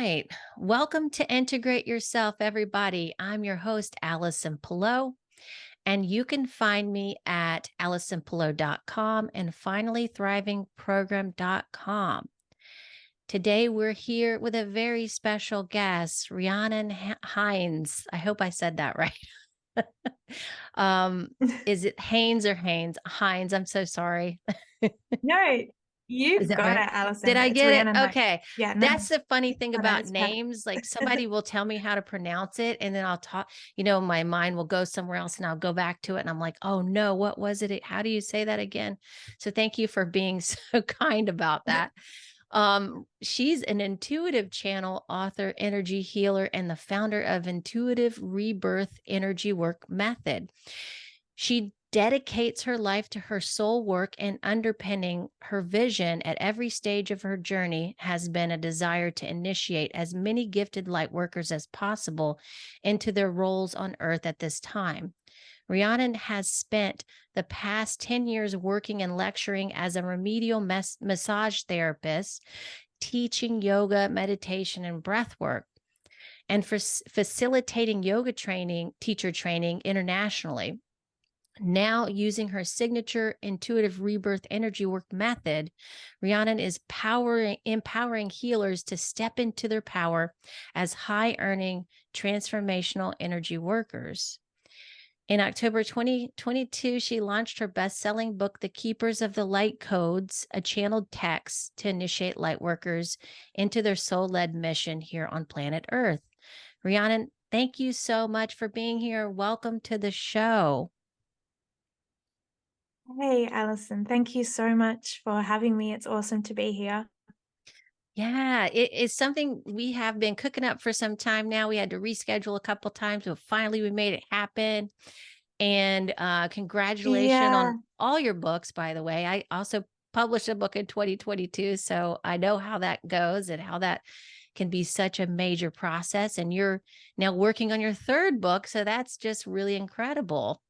right. Welcome to Integrate Yourself, everybody. I'm your host, Allison Pillow, and you can find me at AllisonPillow.com and finally thrivingprogram.com. Today, we're here with a very special guest, Rhiannon Heins. I hope I said that right. um, is it Haynes or Haynes? Hines, I'm so sorry. No, Is you've that got right? it, Did Allison. I It's get it? Rhiannon Heins. Okay. Yeah, no, That's the funny you've thing got it. about It's perfect. names. Like somebody will tell me how to pronounce it and then I'll talk, my mind will go somewhere else and I'll go back to it and I'm like, "Oh no, what was it? How do you say that again?" So thank you for being so kind about that. She's an intuitive channel author, energy healer, and the founder of Intuitive Rebirth Energy-Work Method. She dedicates her life to her soul work, and underpinning her vision at every stage of her journey has been a desire to initiate as many gifted light workers as possible into their roles on earth at this time. Rhiannon has spent the past 10 years working and lecturing as a remedial massage therapist, teaching yoga, meditation, and breath work, and for facilitating yoga teacher training internationally. Now, using her signature intuitive rebirth energy work method, Rhiannon is empowering healers to step into their power as high earning transformational energy workers. In October 2022, she launched her best selling book, The Keepers of the Light Codes, a channeled text to initiate light workers into their soul led mission here on planet Earth. Rhiannon, thank you so much for being here. Welcome to the show. Hey, Allison. Thank you so much for having me. It's awesome to be here. Yeah, it is something we have been cooking up for some time now. We had to reschedule a couple times, but finally we made it happen. And congratulations Yeah, on all your books, by the way. I also published a book in 2022, so I know how that goes and how that can be such a major process. And you're now working on your third book, so that's just really incredible.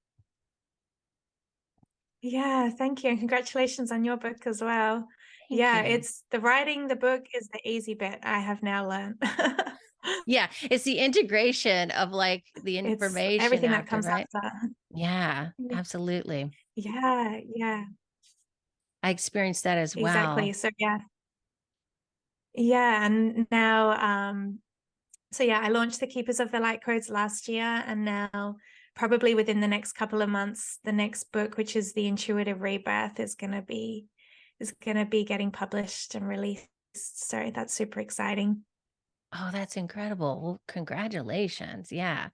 yeah, thank you. And congratulations on your book as well. Thank Yeah, you. it's the writing the book is the easy bit, I have now learned. Yeah, it's the integration of like the It's information everything that after, comes right? after. Yeah, absolutely. Yeah, yeah, I experienced that as exactly. well. So yeah. Yeah, and now so yeah, I launched the Keepers of the Light Codes last year, and now probably within the next couple of months, the next book, which is the Intuitive Rebirth, is gonna be getting published and released. So that's super exciting. Oh, that's incredible. Well, congratulations. Yeah.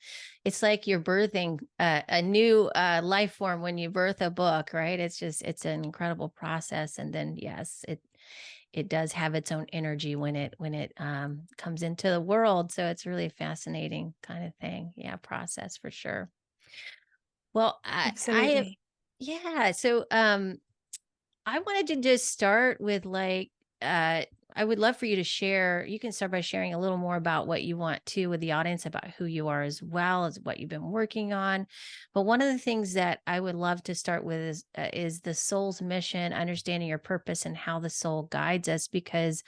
It's like you're birthing a new life form when you birth a book, right? It's an incredible process. And then yes, it does have its own energy when it comes into the world. So it's really a fascinating kind of thing. Yeah, process for sure. Well, I Absolutely. yeah. So I wanted to just start with I would love for you to share. You can start by sharing a little more about what you want to with the audience about who you are as well as what you've been working on. But one of the things that I would love to start with is the soul's mission, understanding your purpose and how the soul guides us, because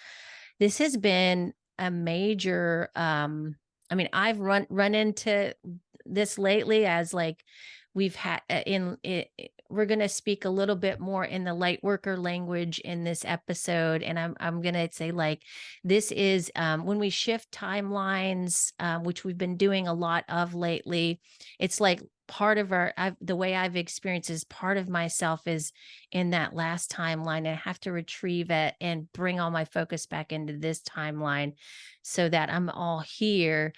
this has been a major I mean, I've run into this lately as like we've had in it, we're going to speak a little bit more in the light worker language in this episode, and I'm going to say like this is when we shift timelines, which we've been doing a lot of lately. It's like part of the way I've experienced is part of myself is in that last timeline. I have to retrieve it and bring all my focus back into this timeline so that I'm all here.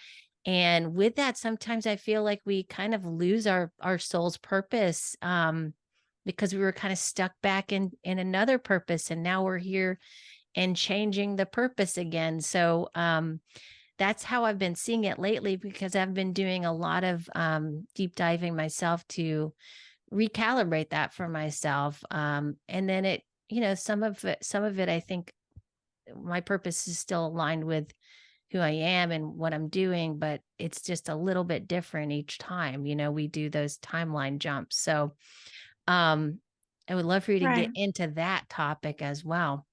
And with that, sometimes I feel like we kind of lose our soul's purpose, because we were kind of stuck back in another purpose, and now we're here and changing the purpose again. So that's how I've been seeing it lately, because I've been doing a lot of deep diving myself to recalibrate that for myself. And then some of it, I think my purpose is still aligned with who I am and what I'm doing, but it's just a little bit different each time. We do those timeline jumps. So I would love for you to get Right. into that topic as well.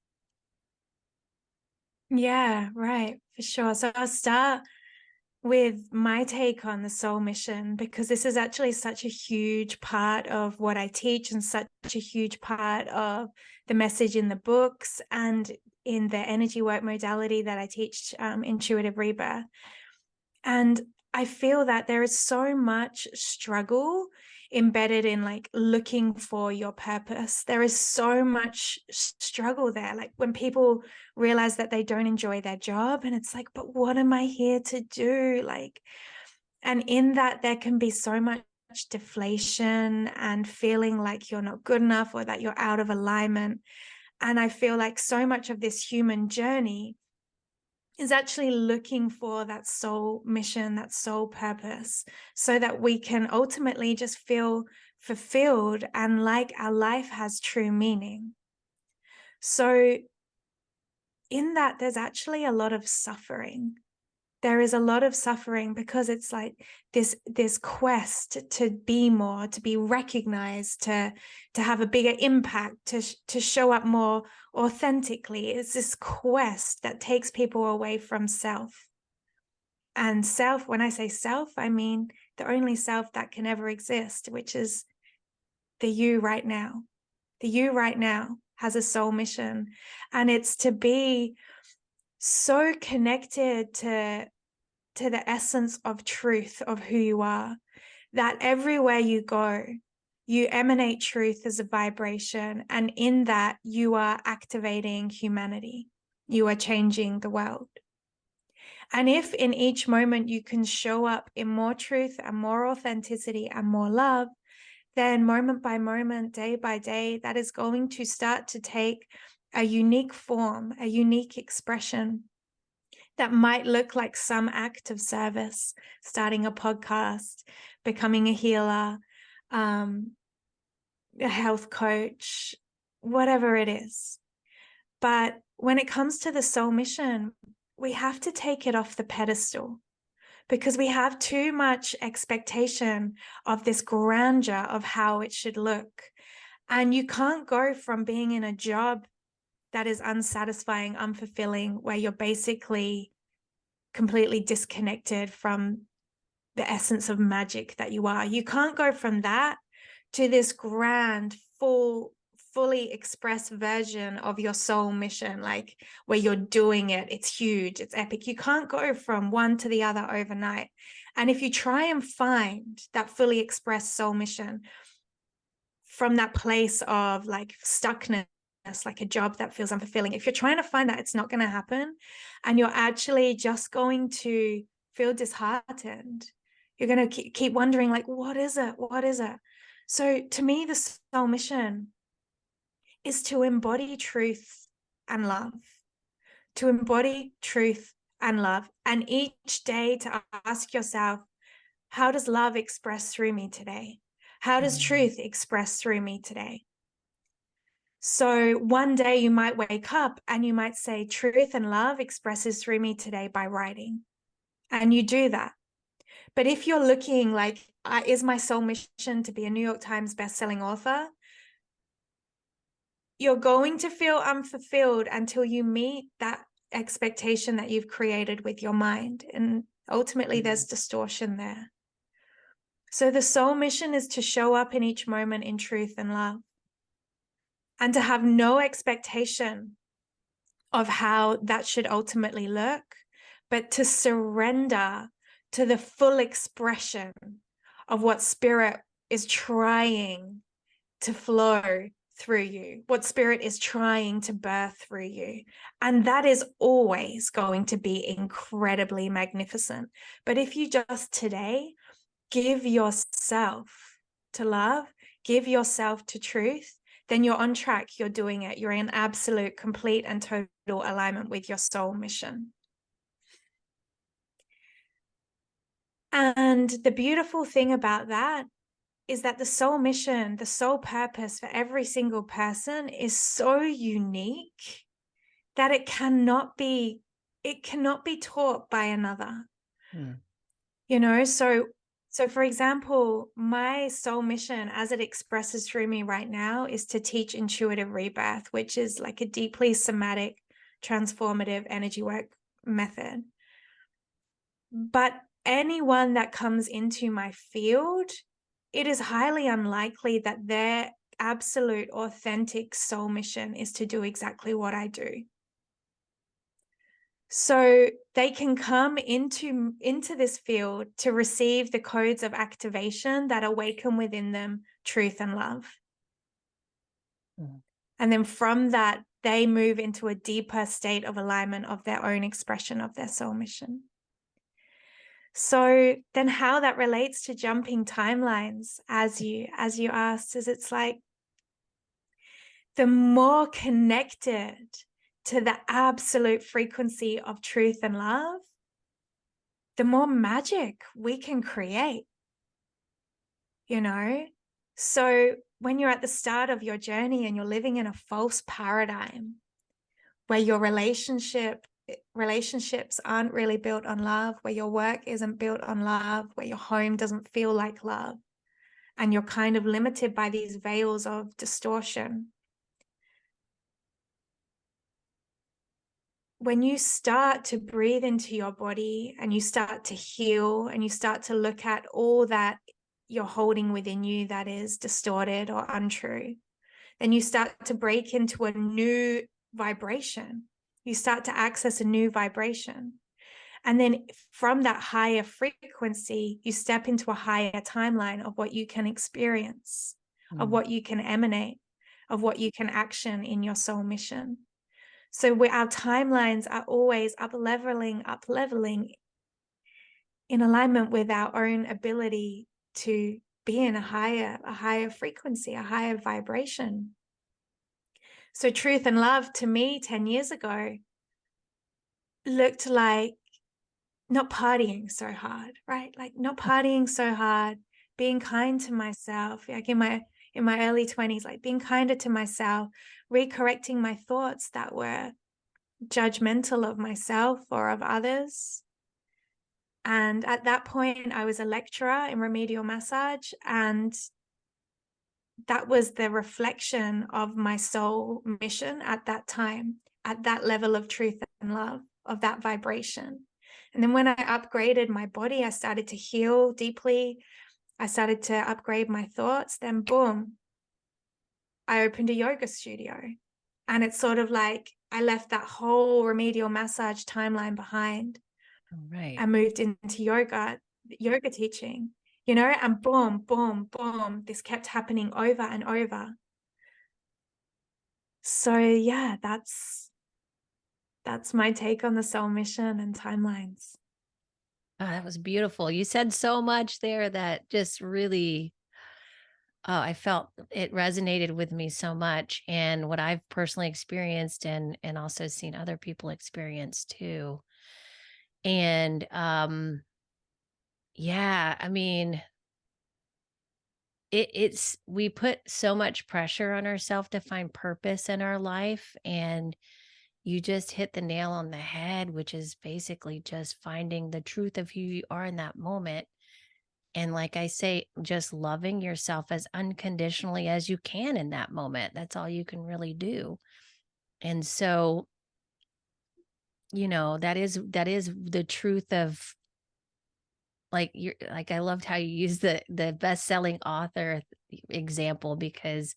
Yeah, right, for sure. So I'll start with my take on the soul mission, because this is actually such a huge part of what I teach and such a huge part of the message in the books and in the energy work modality that I teach, Intuitive Rebirth. And I feel that there is so much struggle embedded in like looking for your purpose. There is so much struggle there. Like when people realize that they don't enjoy their job, and it's like, but what am I here to do? Like, and in that, there can be so much deflation and feeling like you're not good enough or that you're out of alignment. And I feel like so much of this human journey is actually looking for that soul mission, that soul purpose, so that we can ultimately just feel fulfilled and like our life has true meaning. So in that, there's actually a lot of suffering. There is a lot of suffering because it's like this quest to be more, to be recognized, to have a bigger impact, to show up more authentically. It's this quest that takes people away from self. And self, when I say self, I mean the only self that can ever exist, which is the you right now. The you right now has a soul mission, and it's to be so connected to the essence of truth of who you are, that everywhere you go, you emanate truth as a vibration. And in that, you are activating humanity. You are changing the world. And if in each moment you can show up in more truth and more authenticity and more love, then moment by moment, day by day, that is going to start to take a unique form, a unique expression that might look like some act of service, starting a podcast, becoming a healer, a health coach, whatever it is. But when it comes to the soul mission, we have to take it off the pedestal, because we have too much expectation of this grandeur of how it should look. And you can't go from being in a job that is unsatisfying, unfulfilling, where you're basically completely disconnected from the essence of magic that you are. You can't go from that to this grand, fully expressed version of your soul mission, like where you're doing it, it's huge, it's epic. You can't go from one to the other overnight. And if you try and find that fully expressed soul mission from that place of like stuckness, like a job that feels unfulfilling, if you're trying to find that, it's not going to happen. And you're actually just going to feel disheartened. You're going to keep wondering, like, what is it? What is it? So to me, the soul mission is to embody truth and love, to embody truth and love. And each day to ask yourself, how does love express through me today? How does truth express through me today? So one day you might wake up and you might say, truth and love expresses through me today by writing. And you do that. But if you're looking like, is my soul mission to be a New York Times bestselling author? You're going to feel unfulfilled until you meet that expectation that you've created with your mind. And ultimately, there's distortion there. So the soul mission is to show up in each moment in truth and love, and to have no expectation of how that should ultimately look, but to surrender to the full expression of what spirit is trying to flow through you, what spirit is trying to birth through you. And that is always going to be incredibly magnificent. But if you just today give yourself to love, give yourself to truth, then you're on track, you're doing it. You're in absolute, complete, and total alignment with your soul mission. And the beautiful thing about that is that the soul mission, the soul purpose for every single person is so unique that it cannot be taught by another. You know, so for example, my soul mission as it expresses through me right now is to teach intuitive rebirth, which is like a deeply somatic transformative energy work method. But anyone that comes into my field, it is highly unlikely that their absolute authentic soul mission is to do exactly what I do. So they can come into this field to receive the codes of activation that awaken within them truth and love. Mm. And then from that, they move into a deeper state of alignment of their own expression of their soul mission. So then how that relates to jumping timelines, as you asked, is it's like the more connected to the absolute frequency of truth and love, the more magic we can create, you know? So when you're at the start of your journey and you're living in a false paradigm where your relationships aren't really built on love, where your work isn't built on love, where your home doesn't feel like love, and you're kind of limited by these veils of distortion. When you start to breathe into your body and you start to heal and you start to look at all that you're holding within you that is distorted or untrue, then you start to break into a new vibration. You start to access a new vibration. And then from that higher frequency, you step into a higher timeline of what you can experience, of what you can emanate, of what you can action in your soul mission. So our timelines are always up leveling in alignment with our own ability to be in a higher frequency, a higher vibration. So truth and love to me 10 years ago looked like not partying so hard, right? Like not partying so hard, being kind to myself, like in my early 20s, like being kinder to myself, recorrecting my thoughts that were judgmental of myself or of others. And at that point, I was a lecturer in remedial massage, and that was the reflection of my soul mission at that time, at that level of truth and love, of that vibration. And then when I upgraded my body, I started to heal deeply. I started to upgrade my thoughts. Then boom, I opened a yoga studio. And it's sort of like I left that whole remedial massage timeline behind. Right. I moved into yoga teaching, you know, and boom, boom, boom, this kept happening over and over. So yeah, that's my take on the soul mission and timelines. Oh, that was beautiful. You said so much there that just really, oh, I felt it resonated with me so much, and what I've personally experienced and also seen other people experience too. And yeah, I mean, it's we put so much pressure on ourselves to find purpose in our life, and you just hit the nail on the head, which is basically just finding the truth of who you are in that moment. And like I say, just loving yourself as unconditionally as you can in that moment. That's all you can really do. And so, that is the truth of, like, you're like, I loved how you used the best-selling author example, because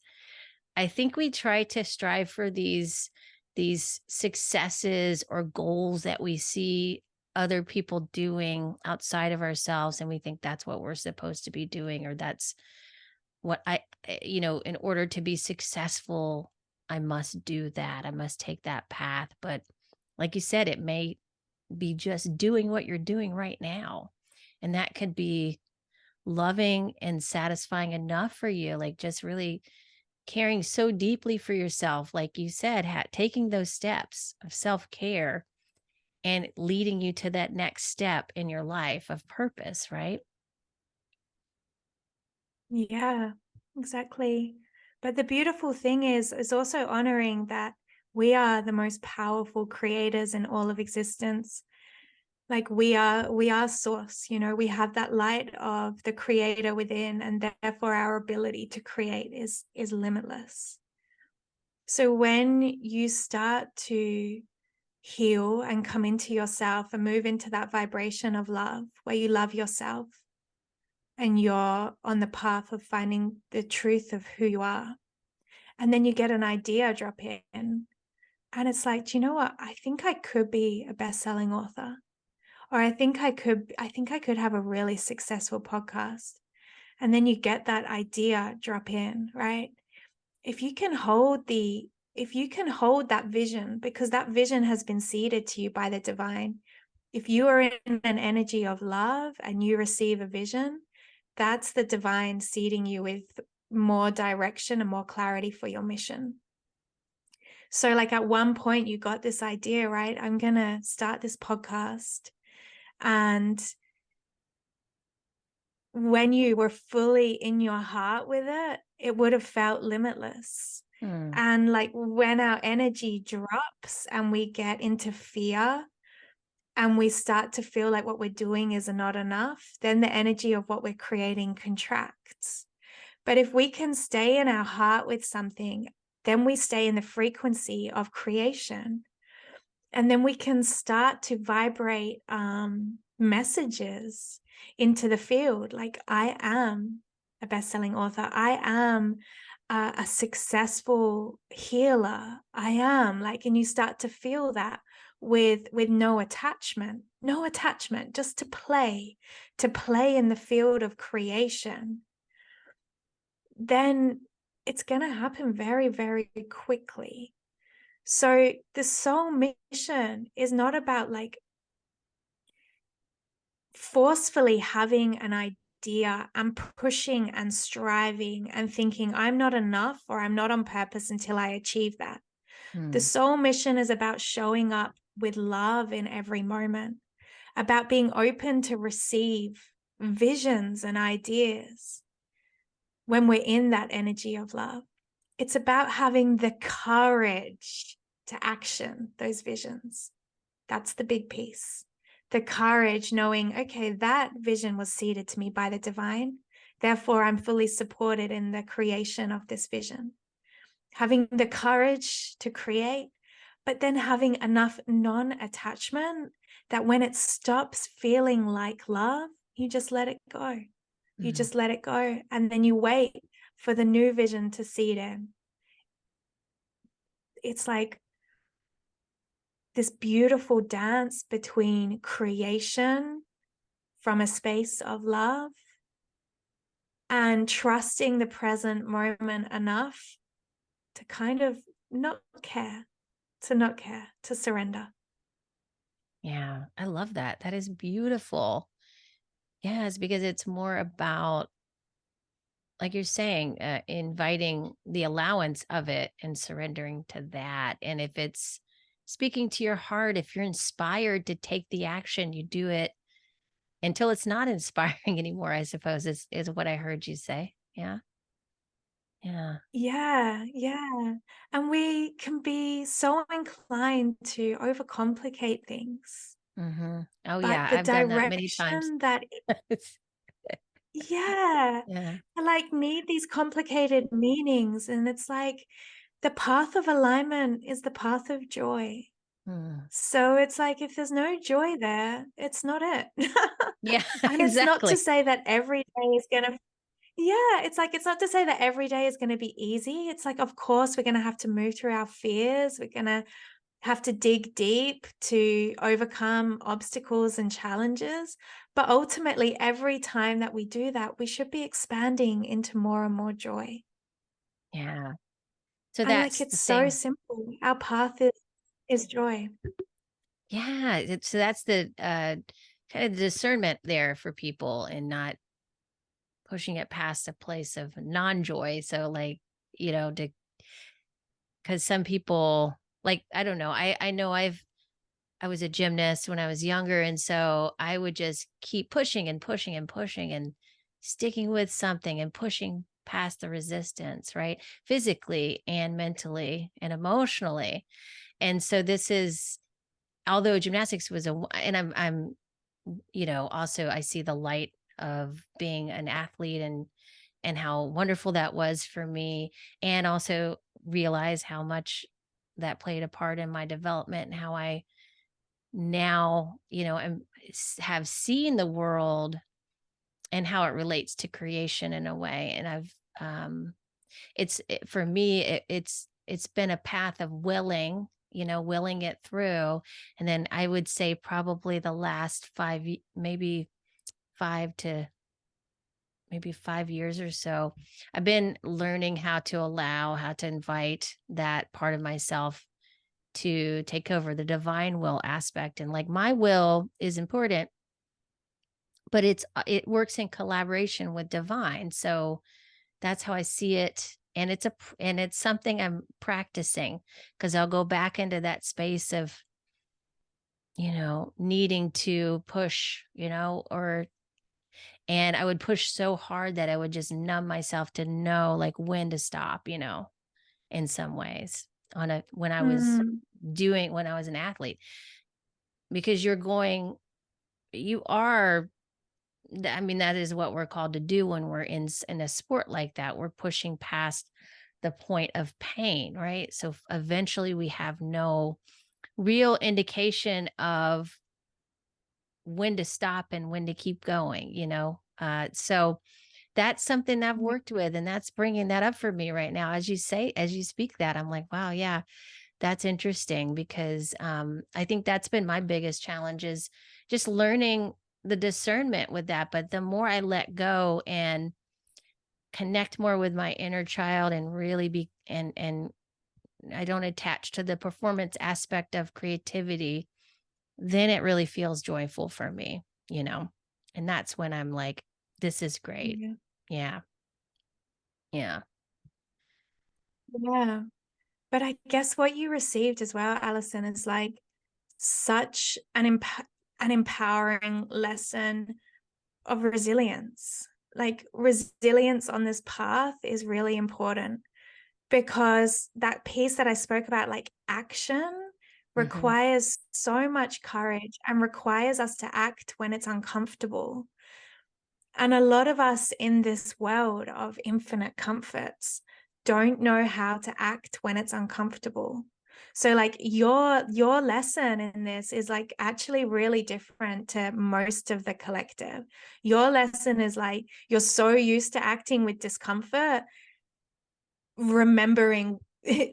I think we try to strive for these successes or goals that we see other people doing outside of ourselves, and we think that's what we're supposed to be doing, or that's what in order to be successful, I must do that. I must take that path. But like you said, it may be just doing what you're doing right now. And that could be loving and satisfying enough for you, like just really caring so deeply for yourself, like you said, taking those steps of self care and leading you to that next step in your life of purpose, right? Yeah, exactly. But the beautiful thing is also honoring that we are the most powerful creators in all of existence. Like we are source, you know, we have that light of the creator within, and therefore our ability to create is limitless. So when you start to heal and come into yourself and move into that vibration of love where you love yourself and you're on the path of finding the truth of who you are. And then you get an idea drop in, and it's like, do you know what? I think I could be a best-selling author. Or I think I could have a really successful podcast. And then you get that idea drop in, right? If you can hold that vision, because that vision has been seeded to you by the divine. If you are in an energy of love and you receive a vision, that's the divine seeding you with more direction and more clarity for your mission. So like at one point you got this idea, right? I'm going to start this podcast. And when you were fully in your heart with it, it would have felt limitless. Mm. And like when our energy drops and we get into fear and we start to feel like what we're doing is not enough, then the energy of what we're creating contracts. But if we can stay in our heart with something, then we stay in the frequency of creation. And then we can start to vibrate messages into the field. Like, I am a best-selling author. I am a successful healer. I am like, and you start to feel that with no attachment, just to play in the field of creation. Then it's going to happen very, very quickly. So the soul mission is not about like forcefully having an idea and pushing and striving and thinking I'm not enough or I'm not on purpose until I achieve that. The Mm. soul mission is about showing up with love in every moment, about being open to receive visions and ideas when we're in that energy of love. It's about having the courage to action those visions. That's the big piece. The courage, knowing, okay, that vision was seeded to me by the divine. Therefore, I'm fully supported in the creation of this vision. Having the courage to create, but then having enough non-attachment that when it stops feeling like love, you just let it go. You Mm. just let it go. And then you wait for the new vision to seed in. It's like this beautiful dance between creation from a space of love and trusting the present moment enough to kind of not care, to surrender. Yeah, I love that. That is beautiful. Yes, because it's more about, like you're saying, inviting the allowance of it and surrendering to that. And if it's speaking to your heart, if you're inspired to take the action, you do it until it's not inspiring anymore, I suppose is what I heard you say. Yeah. Yeah. Yeah, yeah. And we can be so inclined to overcomplicate things, Oh but yeah, the I've done that many times. direction that, yeah, Yeah. I like need these complicated meanings. And it's like the path of alignment is the path of joy. Mm. So it's like if there's no joy there, it's not it. Yeah, And it's not to exactly. say that every day is gonna, yeah, it's like it's not to say that every day is gonna be easy. It's like, of course, we're gonna have to move through our fears. We're gonna have to dig deep to overcome obstacles and challenges. But ultimately, every time that we do that, we should be expanding into more and more joy. Yeah. So And like that's it's the so thing. simple. Our path is joy. Yeah, so that's the kind of discernment there for people and not pushing it past a place of non-joy. So like, to because some people like I don't know. I know I was a gymnast when I was younger, and so I would just keep pushing and pushing and pushing and sticking with something and pushing past the resistance, right? Physically and mentally and emotionally. And so this is although gymnastics was and I'm also I see the light of being an athlete and how wonderful that was for me, and also realize how much that played a part in my development and how I now, and have seen the world and how it relates to creation in a way. And for me, it's been a path of willing it through. And then I would say probably the last maybe 5 years or so, I've been learning how to invite that part of myself to take over the divine will aspect. And like my will is important, but it works in collaboration with divine. So that's how I see it. And it's something I'm practicing, because I'll go back into that space of, needing to push, and I would push so hard that I would just numb myself to know like when to stop, in some ways Mm, when I was an athlete, because you are, I mean, that is what we're called to do when we're in a sport like that. We're pushing past the point of pain, right? So eventually we have no real indication of when to stop and when to keep going, so that's something I've yeah. worked with, and that's bringing that up for me right now. As you speak that, I'm like, wow, yeah, that's interesting, because I think that's been my biggest challenge, is just learning the discernment with that. But the more I let go and connect more with my inner child and really be and I don't attach to the performance aspect of creativity, then it really feels joyful for me, you know? And that's when I'm like, this is great. Yeah. Yeah. Yeah. Yeah. But I guess what you received as well, Alison, is like such an empowering lesson of resilience. Like resilience on this path is really important, because that piece that I spoke about, like action, Hmm. requires so much courage and requires us to act when it's uncomfortable. And a lot of us in this world of infinite comforts don't know how to act when it's uncomfortable. So like your lesson in this is like actually really different to most of the collective. Your lesson is like you're so used to acting with discomfort, remembering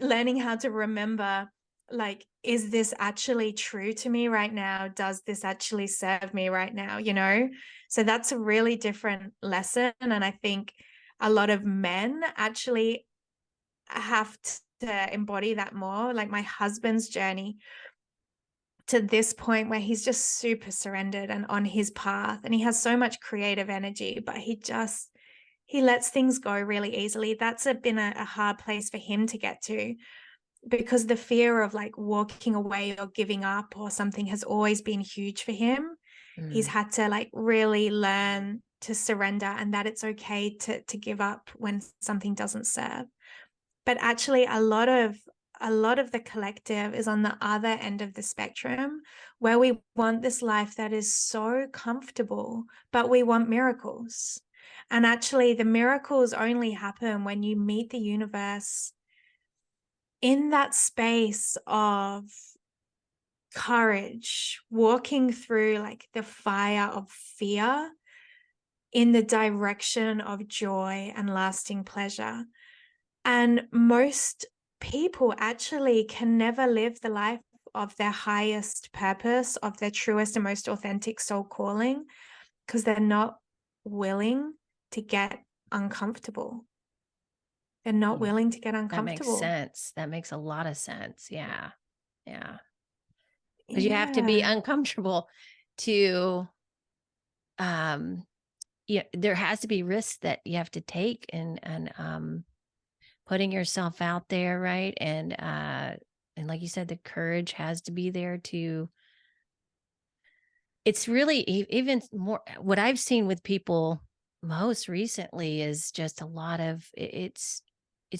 learning how to remember, like, is this actually true to me right now? Does this actually serve me right now? So that's a really different lesson. And I think a lot of men actually have to embody that more. Like my husband's journey to this point where he's just super surrendered and on his path, and he has so much creative energy, but he lets things go really easily. That's been a hard place for him to get to, because the fear of like walking away or giving up or something has always been huge for him. He's Mm. had to like really learn to surrender, and that it's okay to give up when something doesn't serve. But actually a lot of the collective is on the other end of the spectrum, where we want this life that is so comfortable, but we want miracles. And actually the miracles only happen when you meet the universe in that space of courage, walking through like the fire of fear in the direction of joy and lasting pleasure. And most people actually can never live the life of their highest purpose, of their truest and most authentic soul calling, because they're not willing to get uncomfortable. They're not Mm. willing to get That makes uncomfortable. sense. That makes a lot of sense. Yeah. Yeah. Because you have to be Yeah. uncomfortable to, um, yeah, there has to be risks that you have to take, and putting yourself out there, right? And like you said, the courage has to be there to it's really even more what I've seen with people most recently is just a lot of it's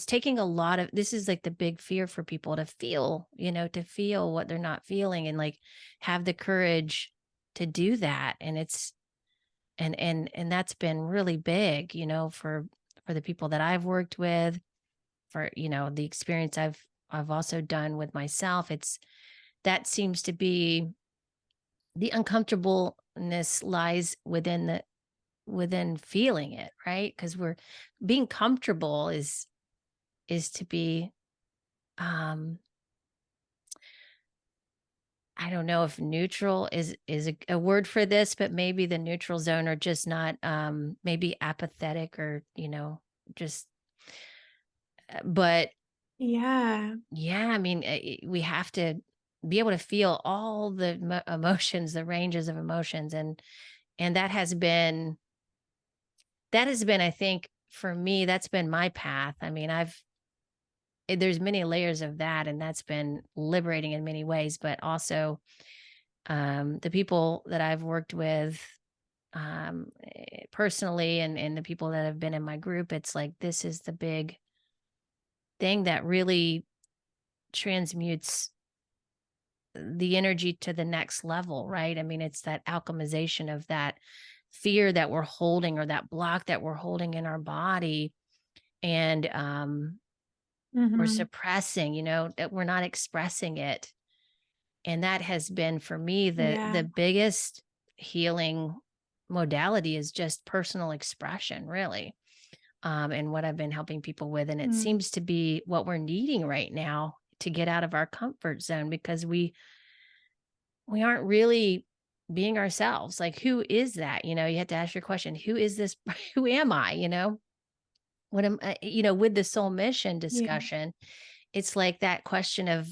taking a lot of this is like the big fear for people to feel what they're not feeling, and like have the courage to do that. And it's and that's been really big, for the people that I've worked with, for the experience I've also done with myself. That seems to be the uncomfortableness lies within feeling it, right? Because we're being comfortable is to be, um I don't know if neutral is a word for this, but maybe the neutral zone, or just not, maybe apathetic, or, just, but Yeah. yeah, I mean, we have to be able to feel all the emotions, the ranges of emotions, and that has been, I think, for me, that's been my path. I mean, there's many layers of that, and that's been liberating in many ways, but also, the people that I've worked with, personally, and the people that have been in my group, it's like this is the big thing that really transmutes the energy to the next level, right? I mean, it's that alchemization of that fear that we're holding, or that block that we're holding in our body, and we're Mhm. suppressing, that we're not expressing it. And that has been for me Yeah. the biggest healing modality, is just personal expression, really. And what I've been helping people with. And it Mm. seems to be what we're needing right now to get out of our comfort zone, because we aren't really being ourselves. Like, who is that? You have to ask your question, who is this? Who am I? What am I, with the soul mission Yeah. discussion, it's like that question of,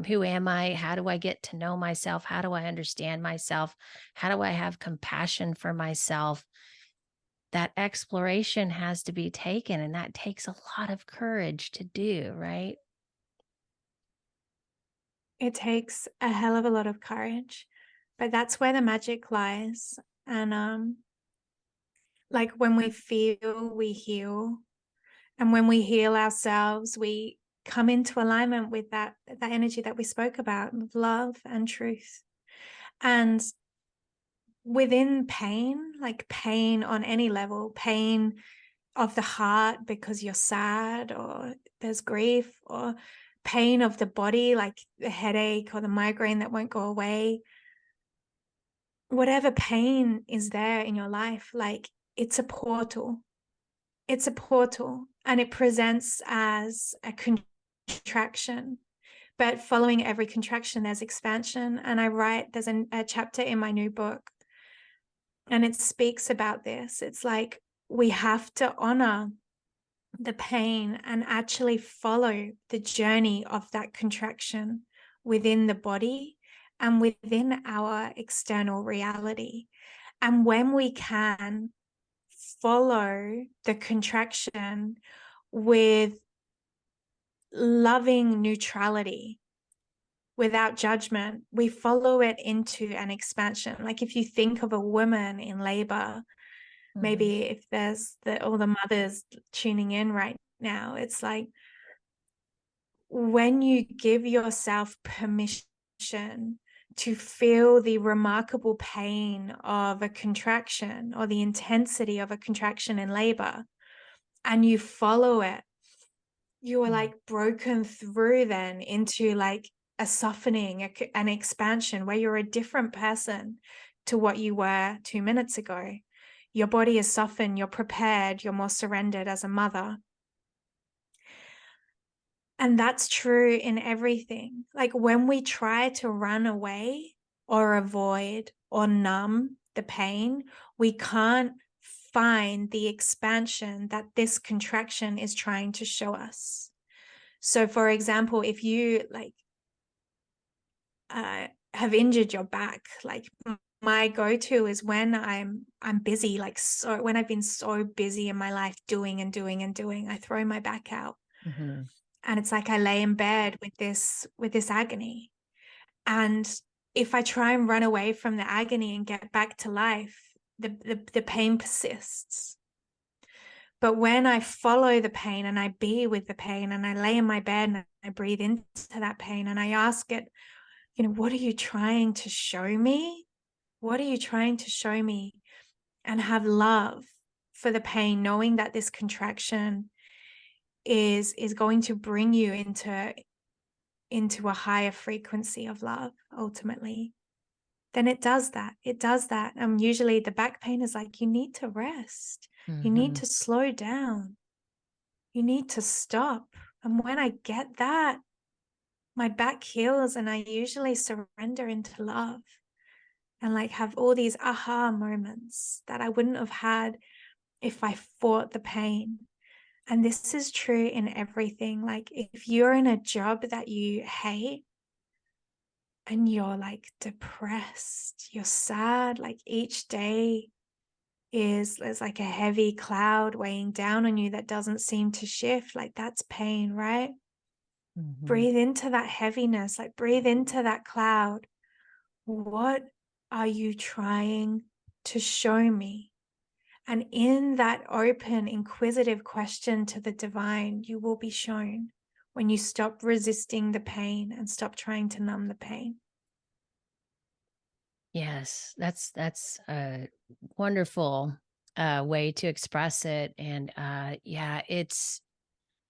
who am I? How do I get to know myself? How do I understand myself? How do I have compassion for myself? That exploration has to be taken, and that takes a lot of courage to do, right? It takes a hell of a lot of courage, but that's where the magic lies. And like when we feel, we heal. And when we heal ourselves, we come into alignment with that energy that we spoke about, of love and truth. And within pain, like pain on any level, pain of the heart because you're sad or there's grief, or pain of the body, like the headache or the migraine that won't go away, whatever pain is there in your life, like it's a portal. It's a portal, and it presents as a contraction. But following every contraction, there's expansion. And there's a chapter in my new book, and it speaks about this. It's like we have to honor the pain and actually follow the journey of that contraction within the body and within our external reality. And when we can follow the contraction with loving neutrality, without judgment, we follow it into an expansion. Like if you think of a woman in labor, Mhm. maybe if there's all the mothers tuning in right now, it's like when you give yourself permission to feel the remarkable pain of a contraction or the intensity of a contraction in labor, and you follow it, you are Mhm. like broken through then into like a softening, an expansion where you're a different person to what you were 2 minutes ago. Your body is softened, you're prepared, you're more surrendered as a mother. And that's true in everything. Like when we try to run away or avoid or numb the pain, we can't find the expansion that this contraction is trying to show us. So, for example, if you like have injured your back, like my go-to is when I'm busy, like so when I've been so busy in my life doing and doing and doing, I throw my back out. Mhm. And it's like I lay in bed with this agony. And if I try and run away from the agony and get back to life, the pain persists. But when I follow the pain and I be with the pain and I lay in my bed and I breathe into that pain and I ask it, what are you trying to show me? What are you trying to show me? And have love for the pain, knowing that this contraction is going to bring you into a higher frequency of love ultimately. then it does that. It does that. Usually the back pain is like, you need to rest. You need Mhm. to slow down. You need to stop. And when I get that, my back heals and I usually surrender into love and like have all these aha moments that I wouldn't have had if I fought the pain. And this is true in everything. Like if you're in a job that you hate and you're like depressed, you're sad, like each day there's like a heavy cloud weighing down on you that doesn't seem to shift, like that's pain, right? Mhm. Breathe into that heaviness, like breathe into that cloud. What are you trying to show me? And in that open, inquisitive question to the divine, you will be shown when you stop resisting the pain and stop trying to numb the pain. Yes, that's a wonderful way to express it. And yeah, it's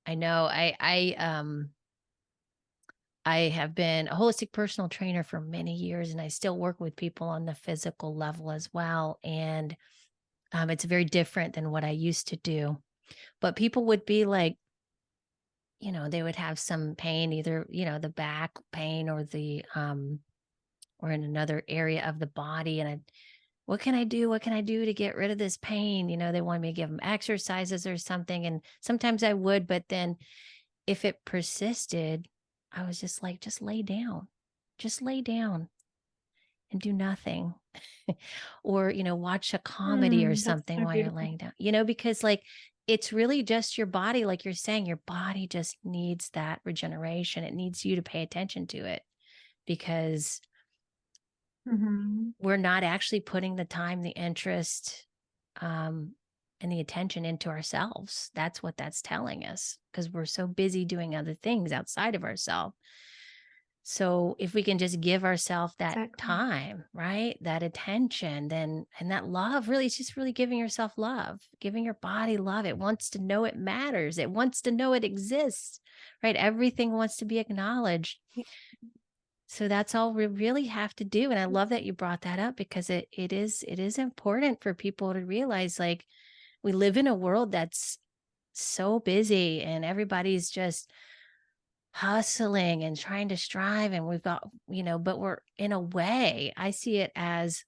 I know I have been a holistic personal trainer for many years and I still work with people on the physical level as well. And it's very different than what I used to do. But people would be like, they would have some pain, either, the back pain or in another area of the body. And what can I do? What can I do to get rid of this pain? They want me to give them exercises or something. And sometimes I would, but then if it persisted, I was just like, just lay down and do nothing. Or, watch a comedy or That's something so while you're beautiful. laying down, because like it's really just your body, like you're saying, your body just needs that regeneration. It needs you to pay attention to it because Mhm. we're not actually putting the time, the interest, um, and the attention into ourselves. That's what that's telling us because we're so busy doing other things outside of ourselves. So if we can just give ourselves that Exactly. time, right? That attention, then and that love, really, it's just really giving yourself love, giving your body love. It wants to know it matters. It wants to know it exists, right? Everything wants to be acknowledged. Yeah. So that's all we really have to do. And I love that you brought that up because it is important for people to realize like we live in a world that's so busy and everybody's just hustling and trying to strive and we've got, but we're in a way, I see it as,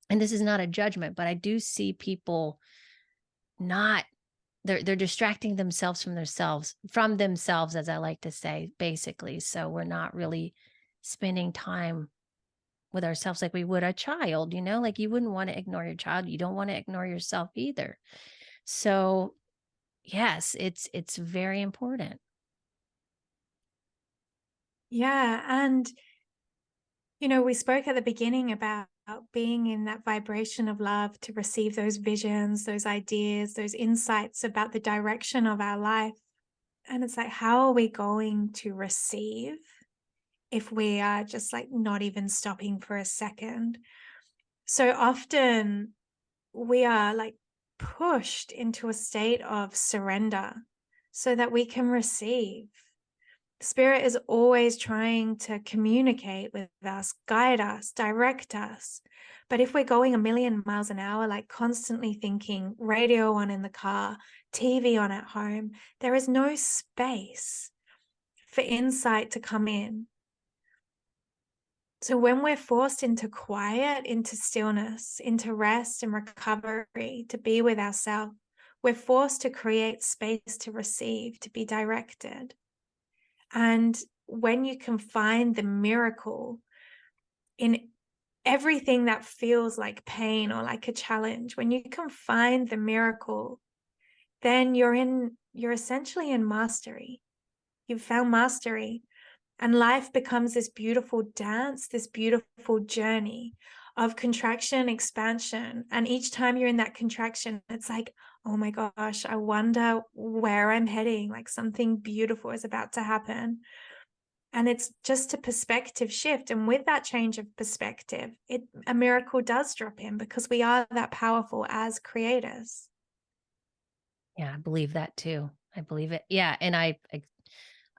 and this is not a judgment, but I do see people not they're distracting themselves from themselves, as I like to say, basically. So we're not really spending time with ourselves like we would a child, like you wouldn't want to ignore your child. You don't want to ignore yourself either. So yes, it's very important. Yeah. And, we spoke at the beginning about being in that vibration of love to receive those visions, those ideas, those insights about the direction of our life. And it's like, how are we going to receive if we are just like not even stopping for a second? So often we are like pushed into a state of surrender so that we can receive. Spirit is always trying to communicate with us, guide us, direct us. But if we're going a million miles an hour, like constantly thinking, radio on in the car, TV on at home, there is no space for insight to come in. So when we're forced into quiet, into stillness, into rest and recovery, to be with ourselves, we're forced to create space to receive, to be directed. And when you can find the miracle in everything that feels like pain or like a challenge, when you can find the miracle, then you're essentially in mastery. You've found mastery. And life becomes this beautiful dance, this beautiful journey of contraction, expansion. And each time you're in that contraction, it's like, oh my gosh, I wonder where I'm heading. Like something beautiful is about to happen. And it's just a perspective shift. And with that change of perspective, a miracle does drop in because we are that powerful as creators. Yeah, I believe that too. I believe it. Yeah, and I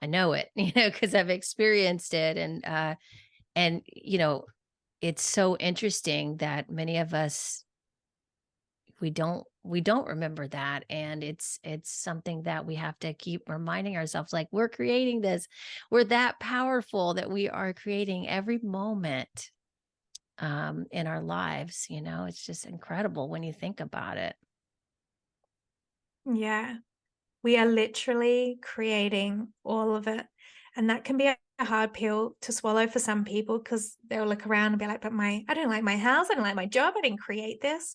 know it, because I've experienced it and it's so interesting that many of us, we don't remember that, and it's something that we have to keep reminding ourselves, like, we're creating this. We're that powerful that we are creating every moment in our lives, it's just incredible when you think about it. Yeah. We are literally creating all of it. And that can be a hard pill to swallow for some people because they'll look around and be like, but I don't like my house. I don't like my job. I didn't create this.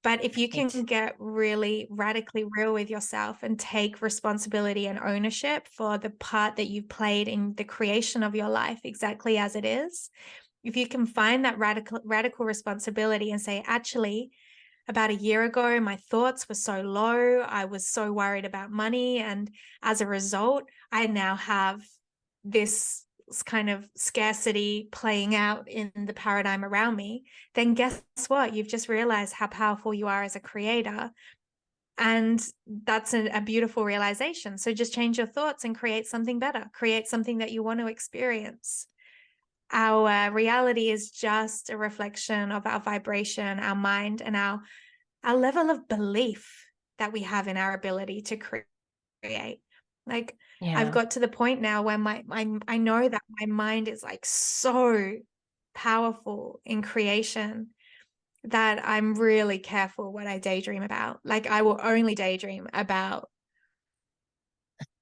But if you can Right. get really radically real with yourself and take responsibility and ownership for the part that you've played in the creation of your life exactly as it is, if you can find that radical responsibility and say, actually, about a year ago, my thoughts were so low. I was so worried about money. And as a result, I now have this kind of scarcity playing out in the paradigm around me. Then guess what? You've just realized how powerful you are as a creator. And that's a beautiful realization. So just change your thoughts and create something better, create something that you want to experience. Our reality is just a reflection of our vibration, our mind, and our level of belief that we have in our ability to create. Like, I've Yeah. got to the point now where I know that my mind is like so powerful in creation that I'm really careful what I daydream about. Like, I will only daydream about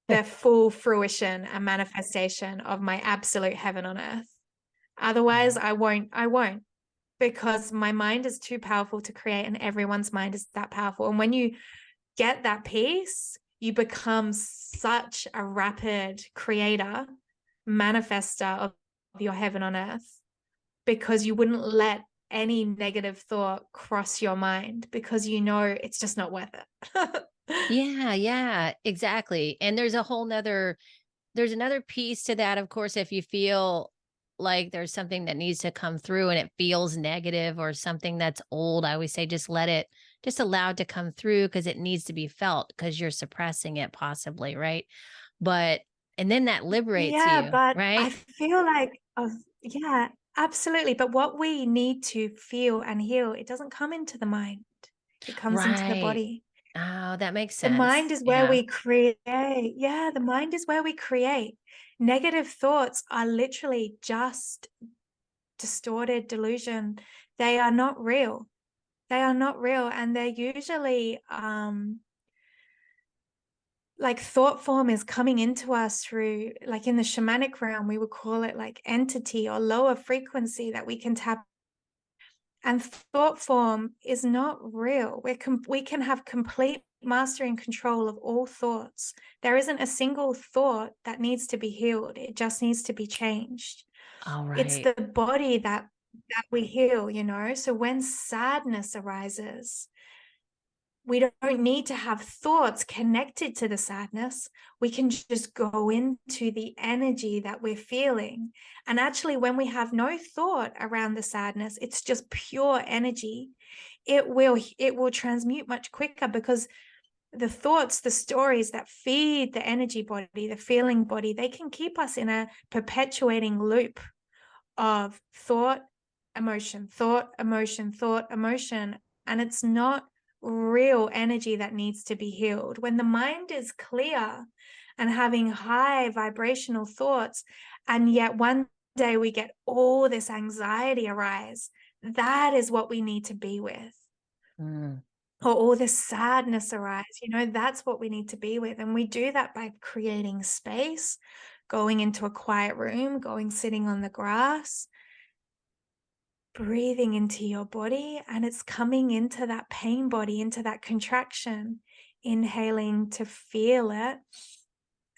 the full fruition and manifestation of my absolute heaven on earth. Otherwise, Yeah. I won't, because my mind is too powerful to create, and everyone's mind is that powerful. And when you get that piece, you become such a rapid creator, manifester of your heaven on earth, because you wouldn't let any negative thought cross your mind because you know it's just not worth it. Yeah, yeah, exactly. And there's another piece to that, of course, if you feel like there's something that needs to come through and it feels negative or something that's old, I always say just allow it to come through because it needs to be felt because you're suppressing it possibly, right? But and then that liberates Yeah, you, but I right? feel like yeah, absolutely. But what we need to feel and heal, it doesn't come into the mind. It comes into the Right. body. Oh, that makes The mind sense. is where Yeah. we create. Yeah, the mind is where we create. Negative thoughts are literally just distorted delusion. They are not real. They are not real. And they're usually like thought form is coming into us through, like in the shamanic realm, we would call it like entity or lower frequency that we can tap. And thought form is not real. We can have complete mastery and control of all thoughts. There isn't a single thought that needs to be healed. It just needs to be changed. All It's right. the body that we heal, you know? So when sadness arises, we don't need to have thoughts connected to the sadness. We can just go into the energy that we're feeling. And actually, when we have no thought around the sadness, it's just pure energy. It will transmute much quicker because the thoughts, the stories that feed the energy body, the feeling body, they can keep us in a perpetuating loop of thought, emotion, thought, emotion, thought, emotion. And it's not real energy that needs to be healed. When the mind is clear and having high vibrational thoughts, and yet one day we get all this anxiety arise, that is what we need to be with. Mm. Or all this sadness arise, that's what we need to be with. And we do that by creating space, going into a quiet room, sitting on the grass, breathing into your body, and it's coming into that pain body, into that contraction, inhaling to feel it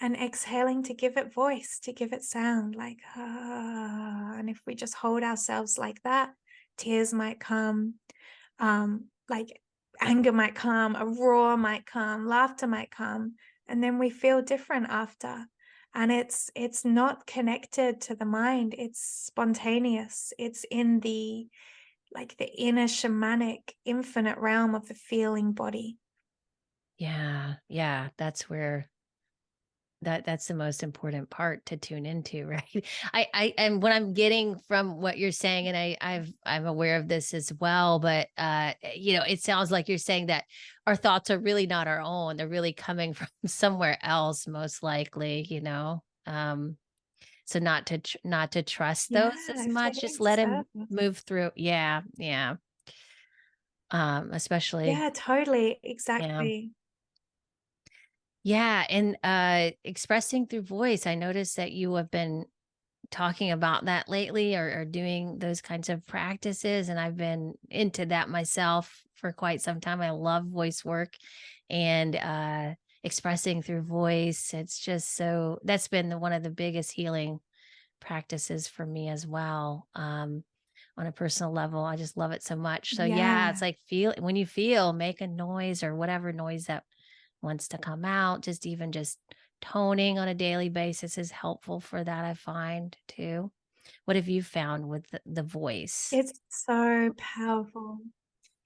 and exhaling to give it voice, to give it sound, like ah. And if we just hold ourselves like that, tears might come, like anger might come, a roar might come, laughter might come, and then we feel different after. And it's not connected to the mind, it's spontaneous. It's in the inner shamanic infinite realm of the feeling body. Yeah. Yeah. That's where That's the most important part to tune into, right? I and what I'm getting from what you're saying, and I'm aware of this as well, but it sounds like you're saying that our thoughts are really not our own. They're really coming from somewhere else, most likely, so not to trust Yeah, those as like much. floating Just to let him surface. move through. Yeah, yeah. Especially, Yeah, totally, yeah. exactly. Yeah, and expressing through voice. I noticed that you have been talking about that lately, or doing those kinds of practices, and I've been into that myself for quite some time. I love voice work and expressing through voice. It's just so that's been one of the biggest healing practices for me as well. On a personal level, I just love it so much. So yeah, it's Yeah. like feel when you feel, make a noise or whatever noise that wants to come out. Just toning on a daily basis is helpful for that, I find too. What have you found with the voice? It's so powerful.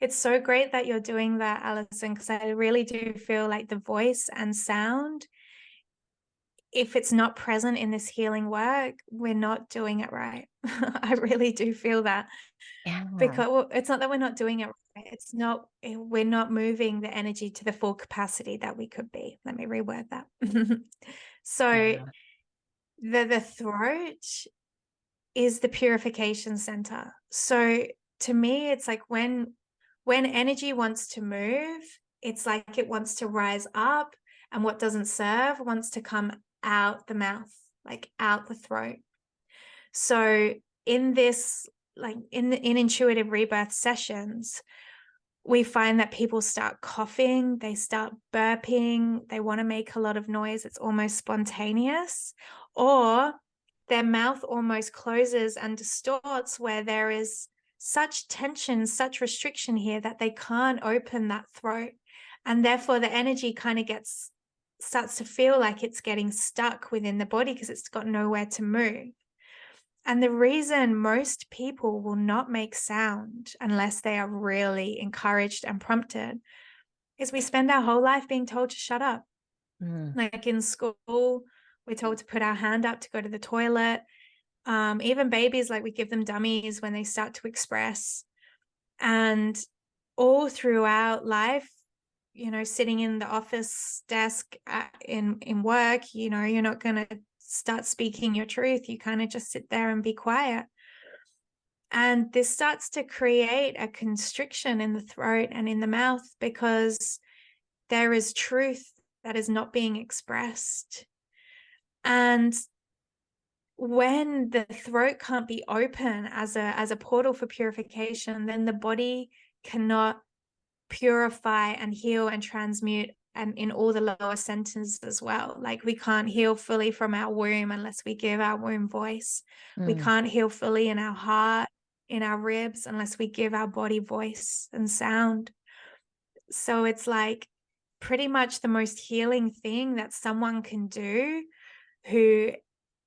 It's so great that you're doing that, Alison, because I really do feel like the voice and sound, if it's not present in this healing work, we're not doing it right. I really do feel that. Yeah. Because well, it's not that we're not doing it right. It's not we're not moving the energy to the full capacity that we could be. Let me reword that. So Yeah. the throat is the purification center. So to me, it's like when energy wants to move, it's like it wants to rise up, and what doesn't serve wants to come out the mouth, like out the throat. So in this, like in intuitive rebirth sessions, we find that people start coughing, they start burping, they want to make a lot of noise. It's almost spontaneous, or their mouth almost closes and distorts where there is such tension, such restriction here that they can't open that throat. And therefore, the energy kind of starts to feel like it's getting stuck within the body because it's got nowhere to move. And the reason most people will not make sound unless they are really encouraged and prompted is we spend our whole life being told to shut up. Mm. Like in school, we're told to put our hand up to go to the toilet. Even babies, like we give them dummies when they start to express. And all throughout life, sitting in the office desk in work, you're not going to start speaking your truth. You kind of just sit there and be quiet. And this starts to create a constriction in the throat and in the mouth because there is truth that is not being expressed. And when the throat can't be open as a portal for purification, then the body cannot purify and heal and transmute, and in all the lower centers as well. Like we can't heal fully from our womb unless we give our womb voice. We Mm. can't heal fully in our heart, in our ribs, unless we give our body voice and sound. So it's like pretty much the most healing thing that someone can do who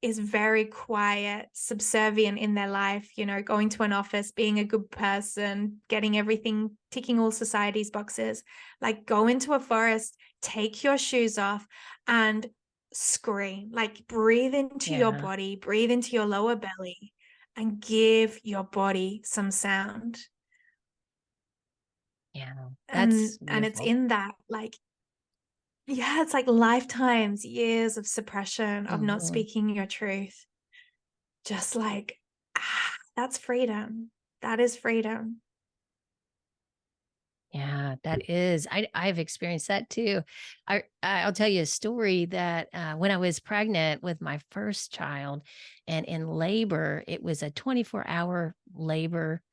is very quiet, subservient in their life, going to an office, being a good person, getting everything, ticking all society's boxes. Like go into a forest, take your shoes off and scream, like breathe into your Yeah. body, breathe into your lower belly and give your body some sound. Yeah. And That's and it's beautiful. in that, like, yeah, it's like lifetimes, years of suppression, of not Hmm. speaking your truth. Just like, that's freedom. That is freedom. Yeah, that is. I've experienced that too. I'll tell you a story that when I was pregnant with my first child and in labor, it was a 24-hour labor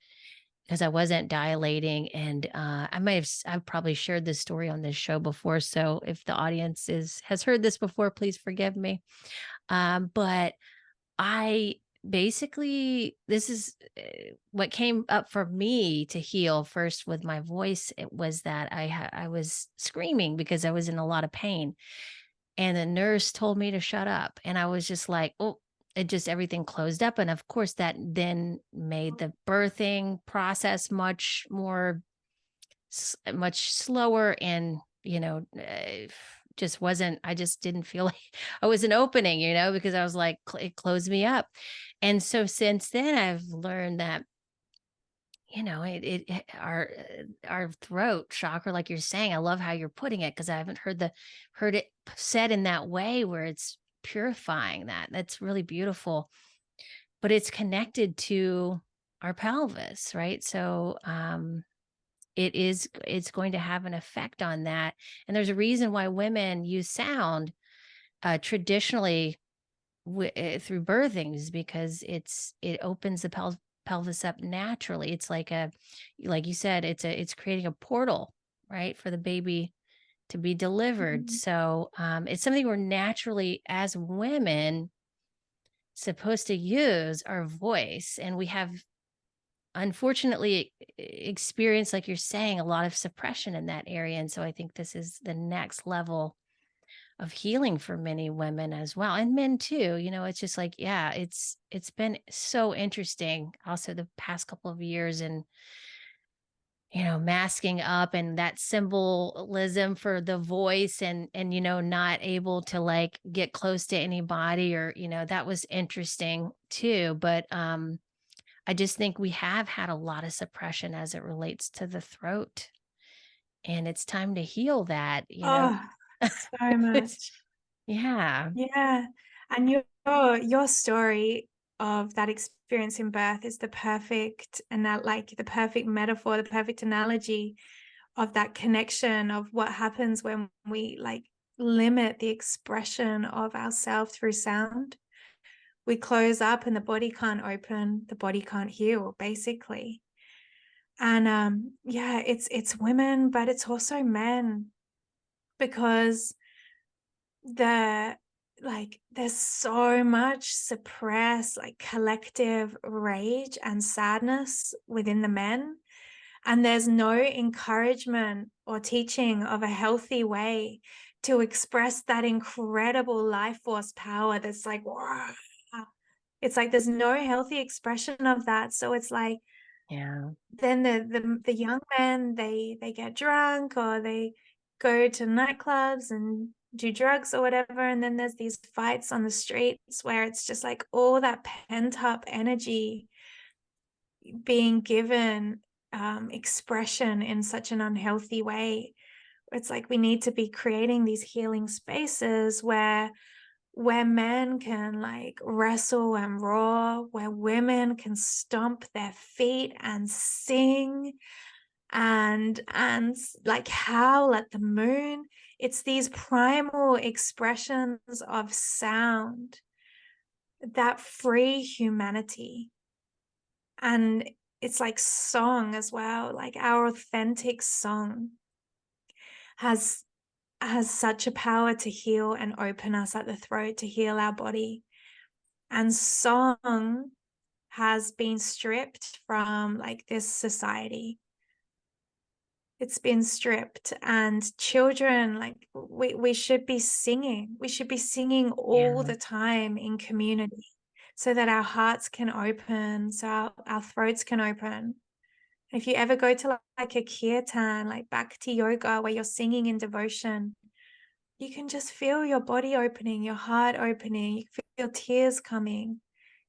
because I wasn't dilating. And I've probably shared this story on this show before. So if the audience has heard this before, please forgive me. But I basically, this is what came up for me to heal first with my voice. It was that I was screaming because I was in a lot of pain, and the nurse told me to shut up, and I was just like, oh. It just everything closed up. And of course, that then made the birthing process much slower and, just wasn't, I just didn't feel like I was an opening, because I was like, it closed me up. And so since then, I've learned that, our throat chakra, like you're saying, I love how you're putting it because I haven't heard it said in that way where it's purifying that. That's really beautiful, but it's connected to our pelvis, right? So, it's going to have an effect on that. And there's a reason why women use sound traditionally through birthing, is because it opens the pelvis up naturally. It's like you said, it's creating a portal, right, for the baby to be delivered. Mhm. So it's something we're naturally, as women, supposed to use our voice, and we have unfortunately experienced, like you're saying, a lot of suppression in that area. And so I think this is the next level of healing for many women as well, and men too. It's just like, yeah, it's been so interesting also the past couple of years, and masking up and that symbolism for the voice, and not able to like get close to anybody, or that was interesting too. But I just think we have had a lot of suppression as it relates to the throat, and it's time to heal that. Oh, so much. Yeah. Yeah, and your story of that experience in birth is the perfect, and that like the perfect metaphor, the perfect analogy of that connection of what happens when we like limit the expression of ourselves through sound. We close up and the body can't open, the body can't heal, basically. And yeah, it's women, but it's also men, because the like there's so much suppressed like collective rage and sadness within the men, and there's no encouragement or teaching of a healthy way to express that incredible life force power that's like, wow. It's like there's no healthy expression of that. So it's like Yeah. then the young men, they get drunk or they go to nightclubs and do drugs or whatever, and then there's these fights on the streets where it's just like all that pent up energy being given expression in such an unhealthy way. It's like we need to be creating these healing spaces where men can like wrestle and roar, where women can stomp their feet and sing and like howl at the moon. It's these primal expressions of sound that free humanity. And it's like song as well, like our authentic song has such a power to heal and open us at the throat, to heal our body. And song has been stripped from like this society. It's been stripped, and children, like we should be singing. We should be singing all Yeah. the time in community so that our hearts can open, so our throats can open. If you ever go to like a kirtan, like bhakti yoga, where you're singing in devotion, you can just feel your body opening, your heart opening, you feel tears coming.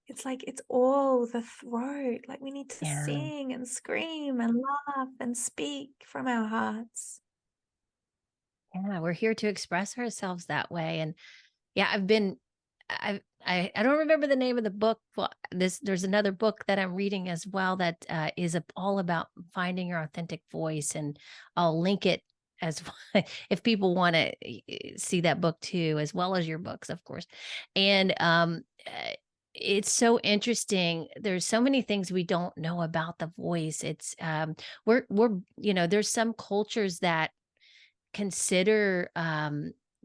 It's like it's all the throat. Like we need to Yeah. sing and scream and laugh and speak from our hearts. Yeah, we're here to express ourselves that way. And yeah, I don't remember the name of the book. Well, there's another book that I'm reading as well that is all about finding your authentic voice, and I'll link it as if people want to see that book too, as well as your books, of course. And it's so interesting. There's so many things we don't know about the voice. It's we're there's some cultures that consider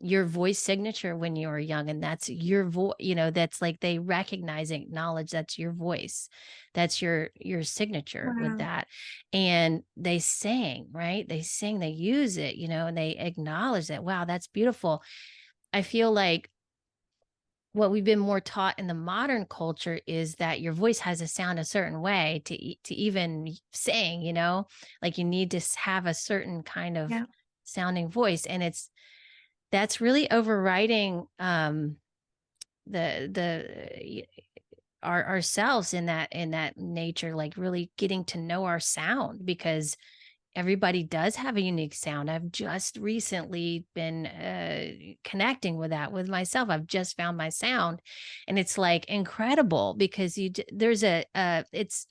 your voice signature when you were young, and that's your voice. That's like they recognize, acknowledge that's your voice, that's your signature with Wow. that. And they sing, right? They sing, they use it, and they acknowledge that. Wow, that's beautiful. I feel like what we've been more taught in the modern culture is that your voice has to sound a certain way to even sing, like you need to have a certain kind of Yeah. sounding voice. And That's really overriding, the ourselves in that nature, like really getting to know our sound, because everybody does have a unique sound. I've just recently been connecting with that with myself. I've just found my sound, and it's like incredible because there's it's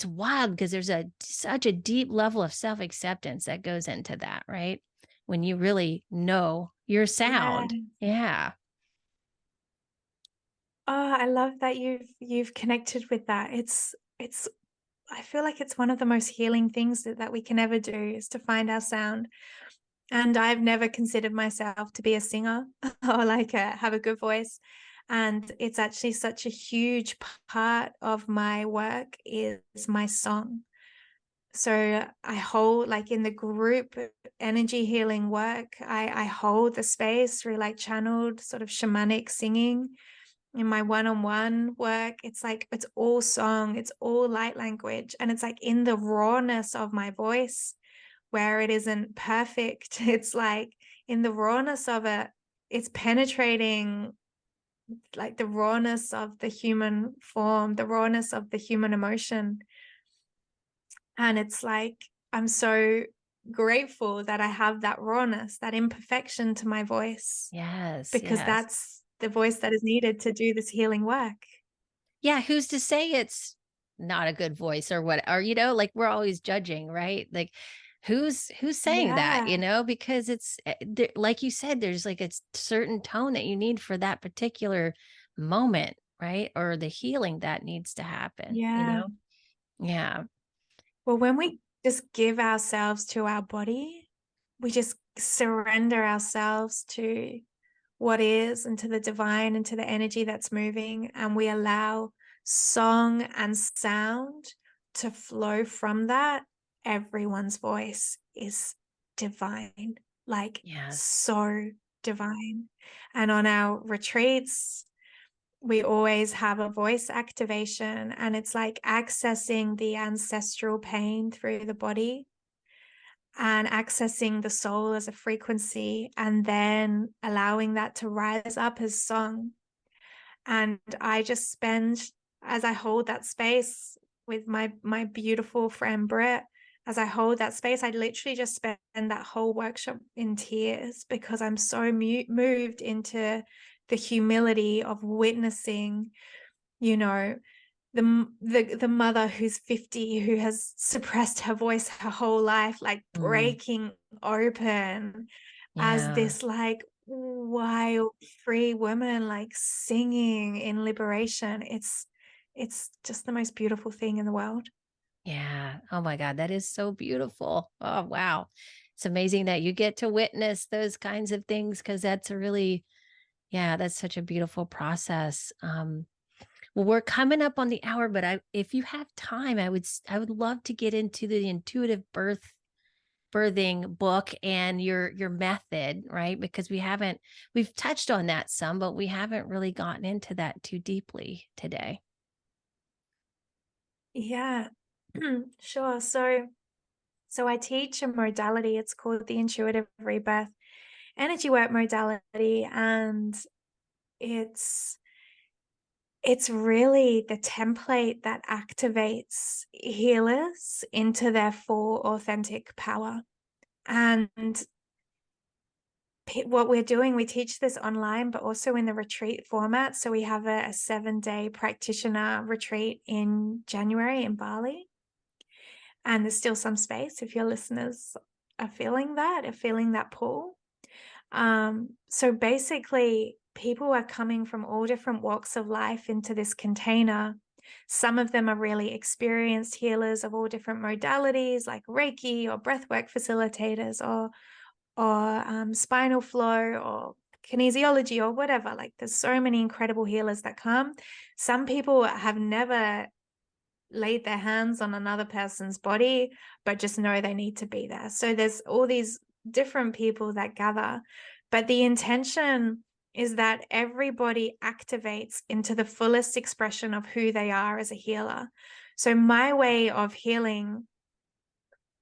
wild because there's a such a deep level of self acceptance that goes into that, right? When you really know your Yeah. sound. Yeah. Oh, I love that you've connected with that. It's I feel like it's one of the most healing things that we can ever do is to find our sound. And I've never considered myself to be a singer or like have a good voice. And it's actually such a huge part of my work is my song. So I hold like in the group energy healing work, I hold the space through like channeled sort of shamanic singing. In my one-on-one work, it's like it's all song, it's all light language, and it's like in the rawness of my voice where it isn't perfect. It's like in the rawness of it, it's penetrating like the rawness of the human form, the rawness of the human emotion. And it's like, I'm so grateful that I have that rawness, that imperfection to my voice, Yes. because Yes. that's the voice that is needed to do this healing work. Yeah, who's to say it's not a good voice or what, or, like we're always judging, right? Like who's saying that, Yeah. because it's like you said, there's like a certain tone that you need for that particular moment, right? Or the healing that needs to happen. Yeah. Yeah. Well, when we just give ourselves to our body, we just surrender ourselves to what is and to the divine and to the energy that's moving. And we allow song and sound to flow from that. Everyone's voice is divine, like Yes. so divine. And on our retreats, we always have a voice activation, and it's like accessing the ancestral pain through the body and accessing the soul as a frequency, and then allowing that to rise up as song. And I just spend, as I hold that space with my beautiful friend Britt, as I hold that space, I literally just spend that whole workshop in tears because I'm so moved into the humility of witnessing, you know, the mother who's 50 who has suppressed her voice her whole life, like Mm, breaking open as yeah. this like wild free woman, like singing in liberation. It's just the most beautiful thing in the world. Yeah. Oh my God, that is so beautiful. Oh, wow. It's amazing that you get to witness those kinds of things because that's a really, yeah, that's such a beautiful process. Well, we're coming up on the hour, but if you have time, I would love to get into the intuitive birthing book and your method, right? Because we've touched on that some, but we haven't really gotten into that too deeply today. Yeah. Sure. So I teach a modality. It's called the Intuitive Rebirth Energy-Work Modality, and it's it's really the template that activates healers into their full authentic power. And what we're doing, we teach this online, but also in the retreat format. So we have a 7-day practitioner retreat in January in Bali. And there's still some space if your listeners are feeling that, are feeling that pull. So basically, people are coming from all different walks of life into this container. Some of them are really experienced healers of all different modalities, like Reiki or breathwork facilitators, or spinal flow or kinesiology or whatever. Like there's so many incredible healers that come. Some people have never laid their hands on another person's body, but just know they need to be there. So there's all these different people that gather, but the intention is that everybody activates into the fullest expression of who they are as a healer. So my way of healing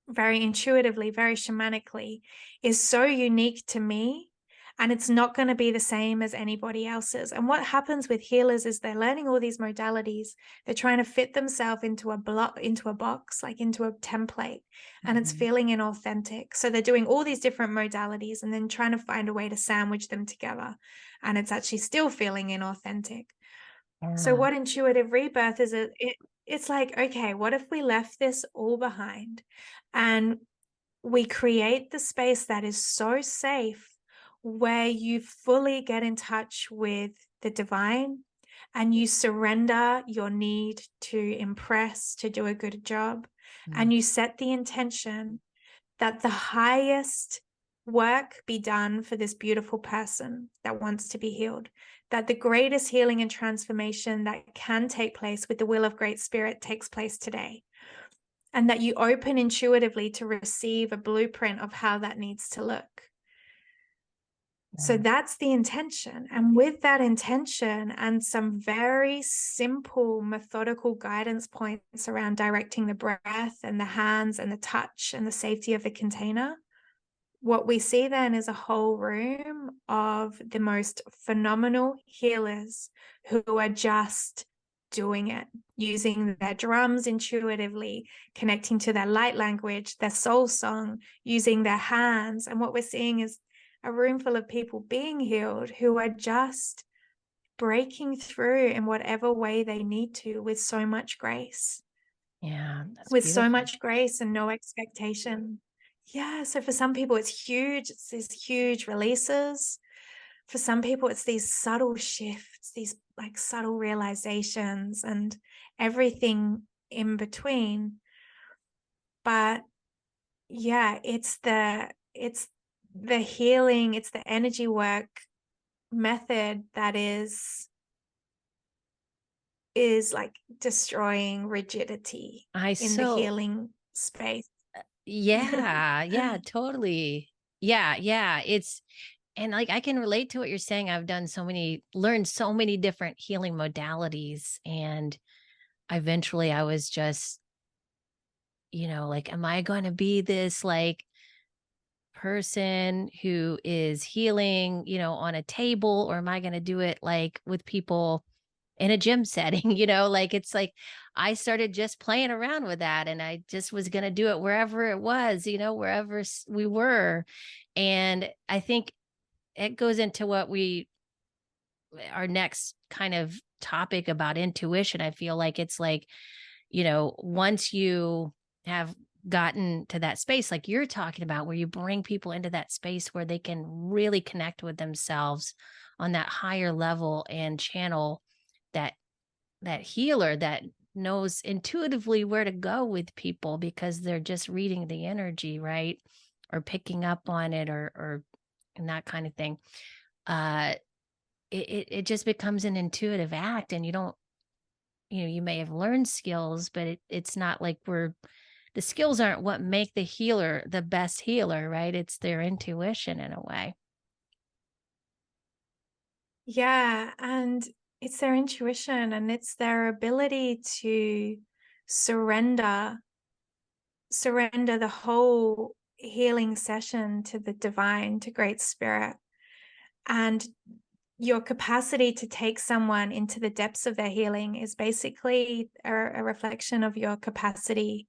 very intuitively, very shamanically, is so unique to me. and it's not going to be the same as anybody else's. And what happens with healers is they're learning all these modalities. They're trying to fit themselves into a block, into a box, like into a template, and it's Mhm. feeling inauthentic. So they're doing all these different modalities and then trying to find a way to sandwich them together, and it's actually still feeling inauthentic. So Yeah. what intuitive rebirth is, it's like, okay, what if we left this all behind and we create the space that is so safe where you fully get in touch with the divine and you surrender your need to impress, to do a good job, Mm. and you set the intention that the highest work be done for this beautiful person that wants to be healed, that the greatest healing and transformation that can take place with the will of Great Spirit takes place today, and that you open intuitively to receive a blueprint of how that needs to look. So Yeah. that's the intention. And with that intention and some very simple methodical guidance points around directing the breath and the hands and the touch and the safety of the container, what we see then is a whole room of the most phenomenal healers who are just doing it, using their drums intuitively, connecting to their light language, their soul song, using their hands. And what we're seeing is a room full of people being healed who are just breaking through in whatever way they need to with so much grace, Yeah, that's with so beautiful. much grace and no expectation. Yeah, so for some people it's huge, it's these huge releases. For some people it's these subtle shifts, these like subtle realizations and everything in between. But yeah, it's the healing, it's the energy work method that is like destroying rigidity I in the so healing space. yeah, yeah, totally. Yeah, yeah, it's and, like, I can relate to what you're saying. I've done so many learned so many different healing modalities, and eventually I was just, like, am I gonna be this, like, person who is healing, on a table, or am I gonna do it, like, with people in a gym setting, like, it's like I started just playing around with that, and I just was gonna do it wherever it was, wherever we were. And I think it goes into what our next kind of topic about intuition. I feel like it's like, once you have gotten to that space, like you're talking about, where you bring people into that space where they can really connect with themselves on that higher level and channel that healer that knows intuitively where to go with people because they're just reading the energy, right? Or picking up on it, or and that kind of thing. Uh it just becomes an intuitive act, and you don't, you may have learned skills, but it's not like the skills aren't what make the healer the best healer, right? It's their intuition in a way. Yeah, and it's their intuition and it's their ability to surrender surrender the whole healing session to the divine, to Great Spirit, and your capacity to take someone into the depths of their healing is basically a reflection of your capacity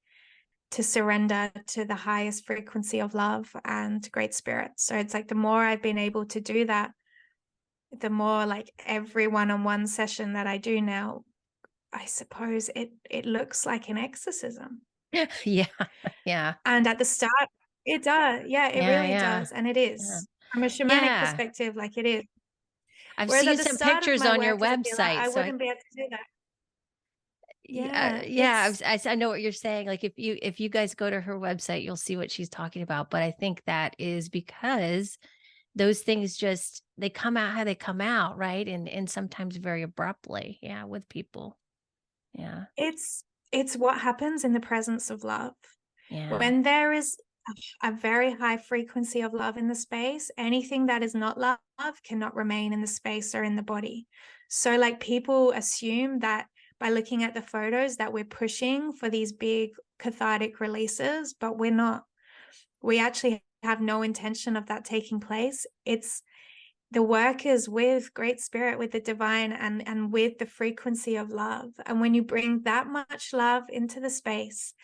to surrender to the highest frequency of love and Great Spirit. So it's like the more I've been able to do that, the more like every one-on-one session that I do now, I suppose it looks like an exorcism. Yeah. Yeah. And at the start, it does. Yeah, it Yeah, really yeah. does. And it Yeah. is. From a shamanic Yeah. perspective, like it is. I've Whereas at seen the some start of pictures my on your work as a healer, website, I so I wouldn't be able to do that. yeah, Yeah, yeah, it's I know what you're saying. Like, if you guys go to her website, you'll see what she's talking about. But I think that is because those things just they come out how they come out, right? And sometimes very abruptly. Yeah, with people. Yeah. it's it's what happens in the presence of love. Yeah. When there is a very high frequency of love in the space, anything that is not love cannot remain in the space or in the body. So like people assume that by looking at the photos that we're pushing for these big cathartic releases, but we're not. We actually have no intention of that taking place. the work is with Great Spirit, with the divine, and with the frequency of love. And when you bring that much love into the space,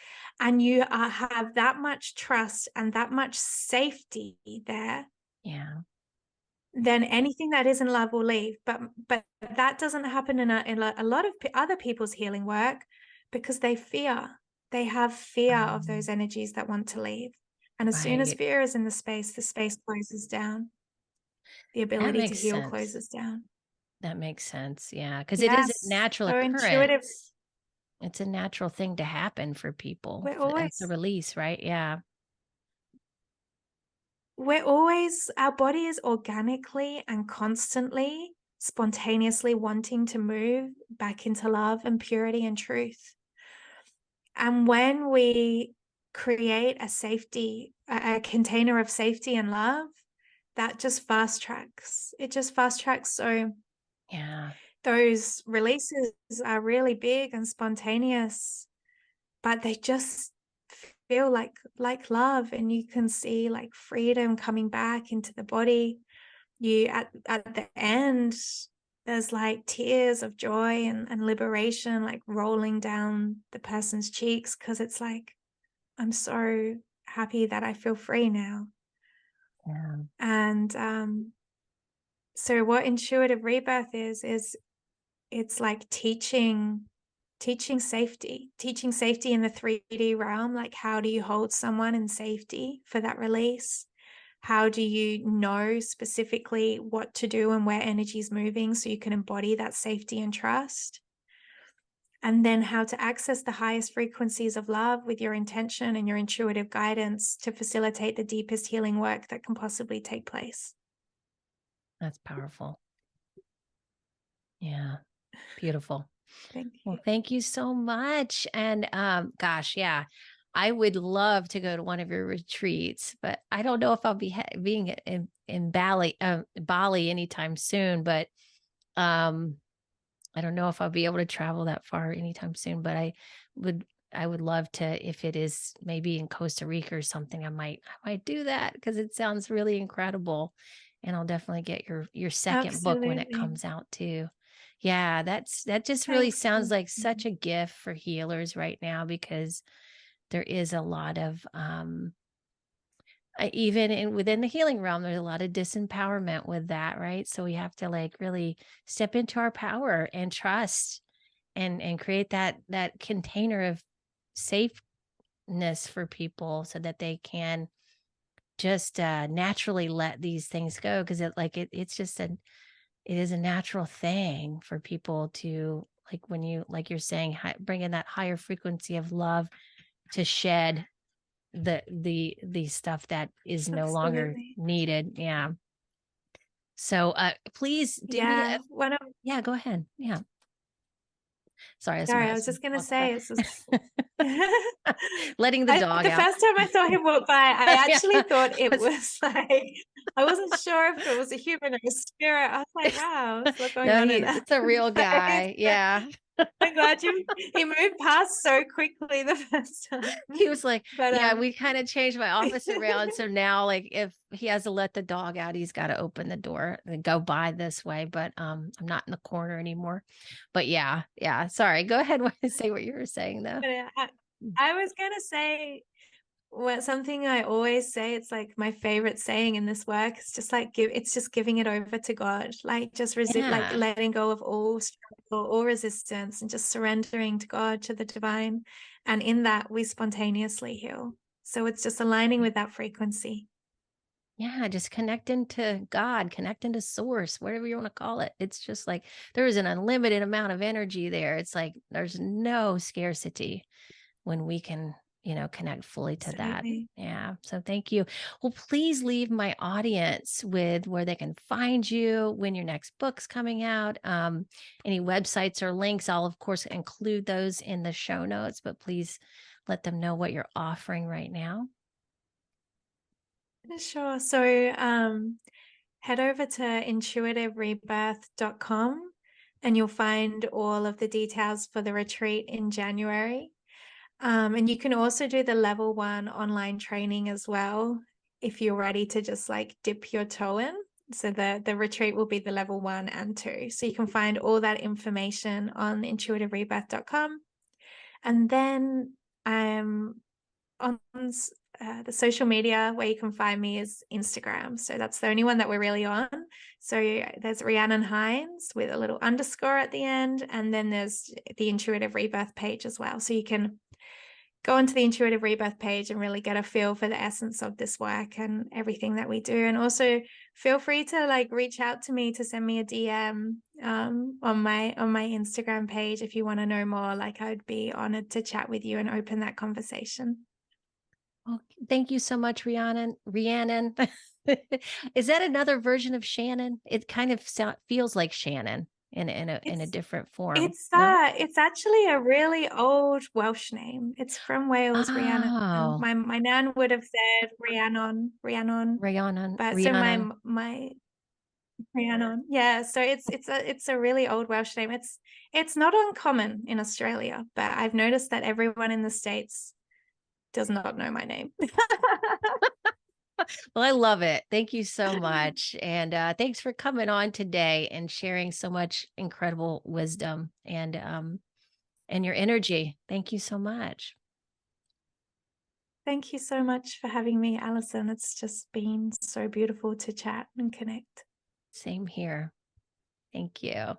and you have that much trust and that much safety there, Yeah. then anything that isn't love will leave. But that doesn't happen in a lot of other people's healing work, because they have fear of those energies that want to leave. And as soon as Right. fear is in the space closes down. The That ability to makes heal sense. closes down. That makes sense. Yeah. Because it is a Yes, natural so intuitive. occurrence. It's a natural thing to happen for people. We're It's a always release, right? Yeah. our body is organically and constantly, spontaneously wanting to move back into love and purity and truth. And when we create a container of safety and love, that just fast tracks. It just fast tracks. So Yeah. those releases are really big and spontaneous, but they just feel like love, and you can see like freedom coming back into the body. You at the end, there's like tears of joy and liberation like rolling down the person's cheeks, because it's like, I'm so happy that I feel free now. Yeah. And so what intuitive rebirth is it's like teaching safety in the 3D realm. Like, how do you hold someone in safety for that release? How do you know specifically what to do and where energy is moving so you can embody that safety and trust? And then how to access the highest frequencies of love with your intention and your intuitive guidance to facilitate the deepest healing work that can possibly take place. That's powerful. Yeah. Beautiful. Thank Well, you. thank you so much. And gosh, yeah, I would love to go to one of your retreats, but I don't know if I'll be being in Bali anytime soon. But um, I don't know if I'll be able to travel that far anytime soon. But would I would love to, if it is maybe in Costa Rica or something. I might do that because it sounds really incredible, and I'll definitely get your second book when it Absolutely. comes out too. Yeah, that just really Thanks. sounds like such a gift for healers right now, because there is a lot of even within the healing realm, there's a lot of disempowerment with that, right? So we have to like really step into our power and trust, and create that container of safeness for people so that they can just naturally let these things go, because it's just it is a natural thing for people to, like, when you, like you're saying, bring in that higher frequency of love, to shed the stuff that is no longer Absolutely. needed. Yeah. So please do me Yeah. a, yeah, go ahead. Yeah. Sorry, that's my Sorry, I was husband just gonna walking by. say it's just Letting the dog the out. first time I saw him walk by, I Yeah. actually thought it was like, I wasn't sure if it was a human or a spirit. I was like, wow, what's going No, on in it's a real that guy. space? Yeah. I'm glad he moved past so quickly the first time. He was like, But yeah, we kind of changed my office around. So now, like, if he has to let the dog out, he's got to open the door and go by this way. But I'm not in the corner anymore. But yeah, yeah. Sorry. Go ahead and say what you were saying though. but I was gonna say, well, something I always say, it's like my favorite saying in this work, it's just like it's just giving it over to God, like just like Yeah. letting go of all struggle, all resistance, and just surrendering to God, to the divine. And in that, we spontaneously heal. So it's just aligning with that frequency. Yeah, just connecting to God, connecting to source, whatever you want to call it. It's just like there is an unlimited amount of energy there. It's like there's no scarcity when we can, connect fully to that. Absolutely. Yeah. So thank you. Well, please leave my audience with where they can find you, when your next book's coming out, any websites or links. I'll, of course, include those in the show notes, but please let them know what you're offering right now. Sure. So head over to intuitiverebirth.com and you'll find all of the details for the retreat in January. And you can also do the level 1 online training as well, if you're ready to just like dip your toe in. So the retreat will be the level 1 and 2. So you can find all that information on intuitiverebirth.com. And then I'm on the social media where you can find me is Instagram. So that's the only one that we're really on. So there's Rhiannon Heins with a little underscore at the end. And then there's the Intuitive Rebirth page as well. So you can go onto the Intuitive Rebirth page and really get a feel for the essence of this work and everything that we do. And also feel free to like reach out to me, to send me a DM on my Instagram page if you want to know more. Like, I'd be honored to chat with you and open that conversation. Well, thank you so much, Rhiannon. Rhiannon. Is that another version of Shannon? It kind of feels like Shannon in a It's different form. it's No? it's actually a really old Welsh name. It's from Wales, Rhiannon. Oh, My nan would have said Rhiannon. Rhiannon. But so Rhiannon. my Rhiannon. Yeah, so it's a really old Welsh name. It's not uncommon in Australia, but I've noticed that everyone in the States does not know my name. Well, I love it. Thank you so much. And thanks for coming on today and sharing so much incredible wisdom and your energy. Thank you so much. Thank you so much for having me, Alison. It's just been so beautiful to chat and connect. Same here. Thank you.